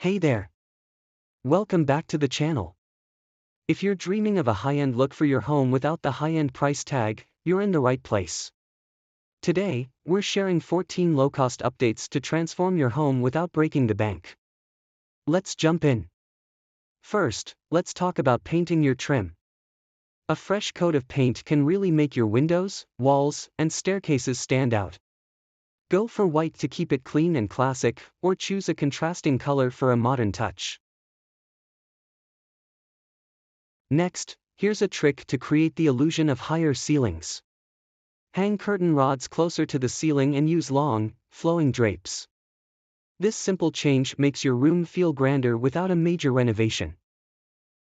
Hey there! Welcome back to the channel. If you're dreaming of a high-end look for your home without the high-end price tag, you're in the right place. Today, we're sharing 14 low-cost updates to transform your home without breaking the bank. Let's jump in. First, let's talk about painting your trim. A fresh coat of paint can really make your windows, walls, and staircases stand out. Go for white to keep it clean and classic, or choose a contrasting color for a modern touch. Next, here's a trick to create the illusion of higher ceilings. Hang curtain rods closer to the ceiling and use long, flowing drapes. This simple change makes your room feel grander without a major renovation.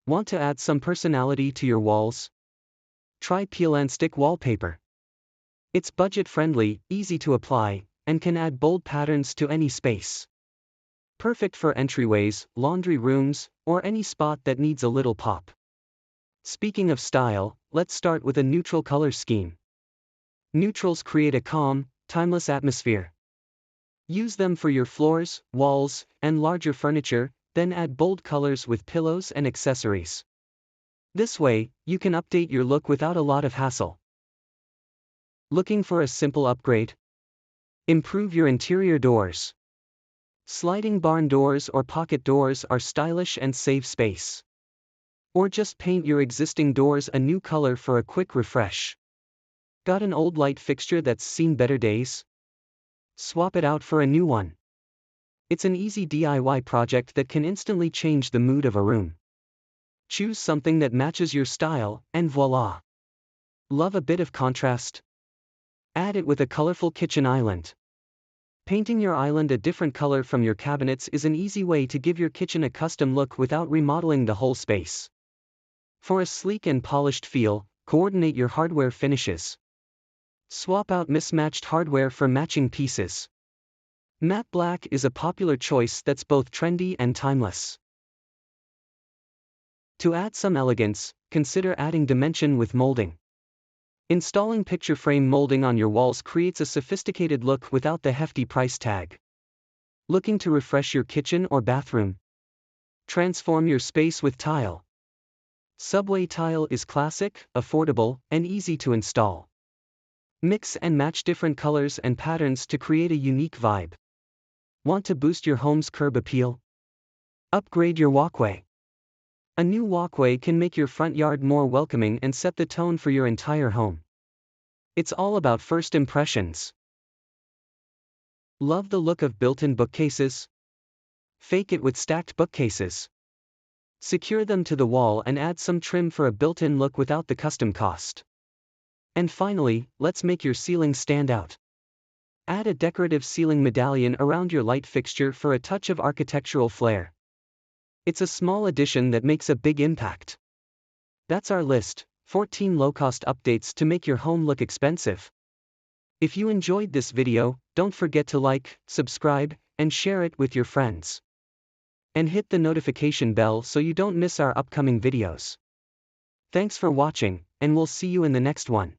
Want to add some personality to your walls? Try peel and stick wallpaper. It's budget-friendly, easy to apply, and can add bold patterns to any space. Perfect for entryways, laundry rooms, or any spot that needs a little pop. Speaking of style, let's start with a neutral color scheme. Neutrals create a calm, timeless atmosphere. Use them for your floors, walls, and larger furniture, then add bold colors with pillows and accessories. This way, you can update your look without a lot of hassle. Looking for a simple upgrade? Improve your interior doors. Sliding barn doors or pocket doors are stylish and save space. Or just paint your existing doors a new color for a quick refresh. Got an old light fixture that's seen better days? Swap it out for a new one. It's an easy DIY project that can instantly change the mood of a room. Choose something that matches your style, and voila! Love a bit of contrast? Add it with a colorful kitchen island. Painting your island a different color from your cabinets is an easy way to give your kitchen a custom look without remodeling the whole space. For a sleek and polished feel, coordinate your hardware finishes. Swap out mismatched hardware for matching pieces. Matte black is a popular choice that's both trendy and timeless. To add some elegance, consider adding dimension with molding. Installing picture frame molding on your walls creates a sophisticated look without the hefty price tag. Looking to refresh your kitchen or bathroom? Transform your space with tile. Subway tile is classic, affordable, and easy to install. Mix and match different colors and patterns to create a unique vibe. Want to boost your home's curb appeal? Upgrade your walkway. A new walkway can make your front yard more welcoming and set the tone for your entire home. It's all about first impressions. Love the look of built-in bookcases? Fake it with stacked bookcases. Secure them to the wall and add some trim for a built-in look without the custom cost. And finally, let's make your ceiling stand out. Add a decorative ceiling medallion around your light fixture for a touch of architectural flair. It's a small addition that makes a big impact. That's our list, 14 low-cost updates to make your home look expensive. If you enjoyed this video, don't forget to like, subscribe, and share it with your friends. And hit the notification bell so you don't miss our upcoming videos. Thanks for watching, and we'll see you in the next one.